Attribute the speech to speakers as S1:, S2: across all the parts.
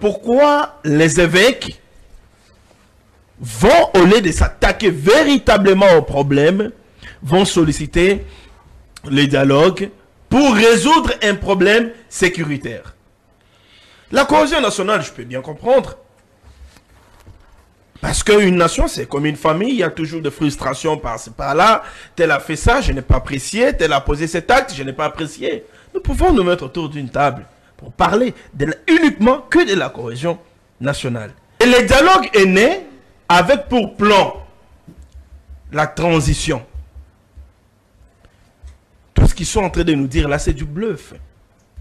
S1: pourquoi les évêques vont, au lieu de s'attaquer véritablement au problème, vont solliciter le dialogue pour résoudre un problème sécuritaire. La cohésion nationale, je peux bien comprendre. Parce qu'une nation, c'est comme une famille, il y a toujours des frustrations par-ci, par-là. Tel a fait ça, je n'ai pas apprécié. Tel a posé cet acte, je n'ai pas apprécié. Nous pouvons nous mettre autour d'une table pour parler uniquement que de la cohésion nationale. Et le dialogue est né avec pour plan la transition. Tout ce qu'ils sont en train de nous dire là, c'est du bluff.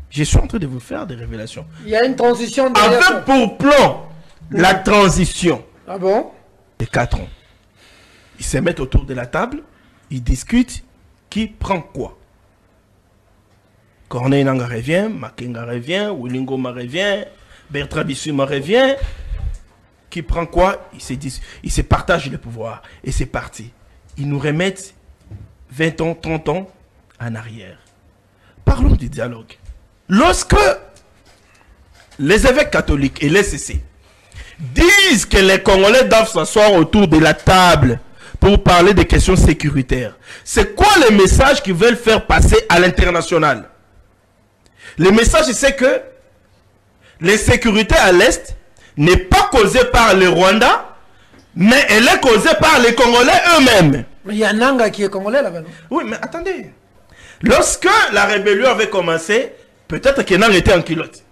S1: Je suis en train de vous faire des révélations.
S2: Il y a une transition
S1: avec pour plan la transition.
S2: Ah bon?
S1: De 4 ans. Ils se mettent autour de la table, ils discutent qui prend quoi. Corneille Nangaa revient, Makenga revient, Wilingoma revient, Bertrand Bissuma revient. Qui prend quoi? Ils se partagent le pouvoir. Et c'est parti. Ils nous remettent 20 ans, 30 ans en arrière. Parlons du dialogue. Lorsque les évêques catholiques et les CC disent que les Congolais doivent s'asseoir autour de la table pour parler des questions sécuritaires, c'est quoi le message qu'ils veulent faire passer à l'international? Le message, c'est que l'insécurité à l'Est n'est pas causée par le Rwanda, mais elle est causée par les Congolais eux-mêmes.
S2: Mais il y a Nangaa qui est Congolais là-bas, non?
S1: Oui, mais attendez. Lorsque la rébellion avait commencé, peut-être que Nangaa était en culotte.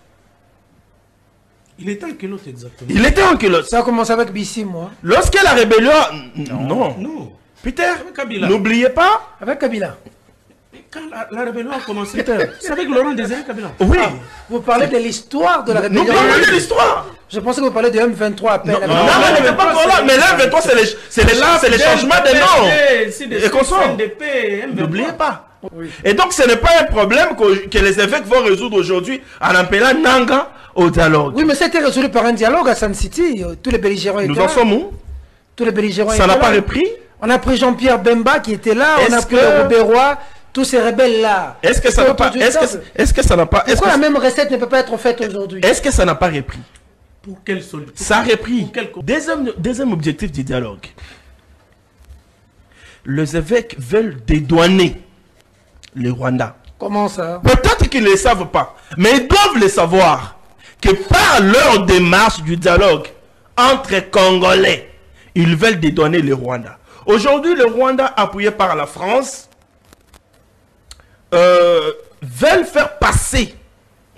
S3: Il était en culotte, exactement.
S1: Il était en culotte.
S2: Ça a commencé avec Bissi, moi.
S1: Lorsque la rébellion... Non. Peter, n'oubliez pas...
S2: Avec Kabila.
S3: Quand la rébellion a commencé, c'est avec Laurent Désiré Kabila.
S1: Oui.
S2: Ah, vous parlez de l'histoire de la rébellion.
S1: Nous parlons de l'histoire.
S2: Je pensais que vous parlez de M23 à peine.
S1: Non, il n'était pas encore là. Mais là, M23, c'est le changement de nom. Et qu'on sort. N'oubliez pas. Oui. Et donc, ce n'est pas un problème que les évêques vont résoudre aujourd'hui en appelant Nangaa au dialogue.
S2: Oui, mais ça a été résolu par un dialogue à Sun City. Tous les belligérants étaient là.
S1: Nous en sommes où?
S2: Tous les belligérants étaient
S1: là. Ça n'a pas repris?
S2: On a pris Jean-Pierre Bemba qui était là. On a pris Robert, tous ces rebelles-là.
S1: Est-ce que ça n'a pas... Est-ce que ça n'a pas...
S2: Pourquoi la même recette ne peut pas être faite aujourd'hui?
S1: Est-ce que ça n'a pas repris?
S3: Pour quelle solution?
S1: Ça a repris. Deuxième objectif du dialogue. Les évêques veulent dédouaner le Rwanda.
S2: Comment ça?
S1: Peut-être qu'ils ne le savent pas, mais ils doivent le savoir. Que par leur démarche du dialogue entre Congolais, ils veulent dédouaner le Rwanda. Aujourd'hui, le Rwanda, appuyé par la France, veulent faire passer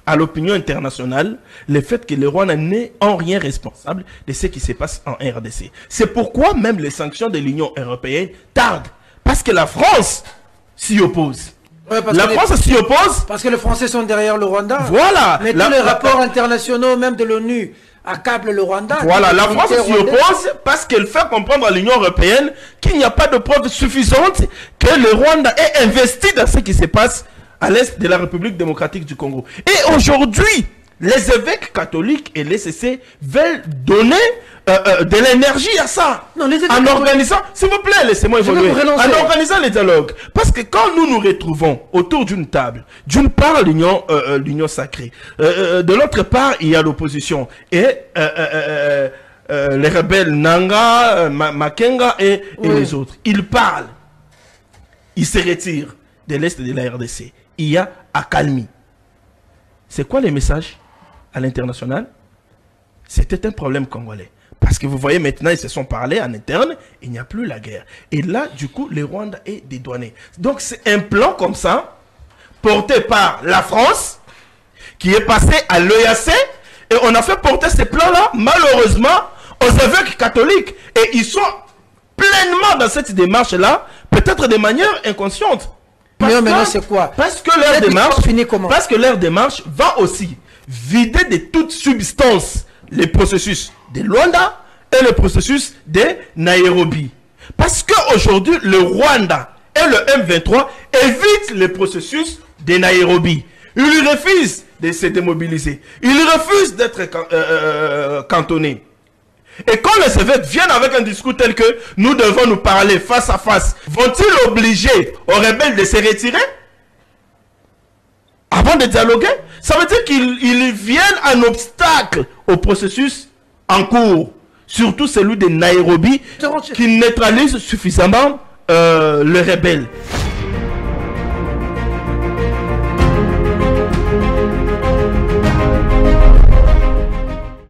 S1: à l'opinion internationale le fait que le Rwanda n'est en rien responsable de ce qui se passe en RDC. C'est pourquoi même les sanctions de l'Union européenne tardent. Parce que la France s'y oppose.
S2: Ouais,
S1: la France s'y oppose.
S2: Parce que les Français sont derrière le Rwanda.
S1: Voilà.
S2: Mais tous les rapports internationaux, même de l'ONU, accablent le Rwanda.
S1: Voilà, la France s'y oppose parce qu'elle fait comprendre à l'Union européenne qu'il n'y a pas de preuves suffisantes que le Rwanda ait investi dans ce qui se passe à l'est de la République démocratique du Congo. Et aujourd'hui, les évêques catholiques et les CC veulent donner de l'énergie à ça. Non, les évêques en organisant, s'il vous plaît, laissez-moi évoluer. En organisant les dialogues. Parce que quand nous nous retrouvons autour d'une table, d'une part l'union sacrée, de l'autre part il y a l'opposition. Et les rebelles Nangaa, Makenga et les autres. Ils parlent. Ils se retirent de l'est de la RDC. Il y a accalmie. C'est quoi les messages à l'international? C'était un problème congolais. Parce que vous voyez maintenant, ils se sont parlé en interne, il n'y a plus la guerre. Et là, du coup, le Rwanda est dédouané. Donc c'est un plan comme ça, porté par la France, qui est passé à l'EAC, et on a fait porter ces plans-là, malheureusement, aux évêques catholiques. Et ils sont pleinement dans cette démarche-là, peut-être de manière inconsciente.
S2: Mais maintenant, c'est quoi?
S1: Parce que leur démarche va aussi vider de toute substance les processus de Luanda et le processus de Nairobi. Parce qu'aujourd'hui, le Rwanda et le M23 évitent le processus de Nairobi. Ils refusent de se démobiliser. Ils refusent d'être cantonnés. Et quand les évêques viennent avec un discours tel que nous devons nous parler face à face, vont-ils obliger aux rebelles de se retirer? avant de dialoguer. Ça veut dire qu'ils viennent en obstacle au processus en cours. Surtout celui de Nairobi, qui neutralise suffisamment les rebelles.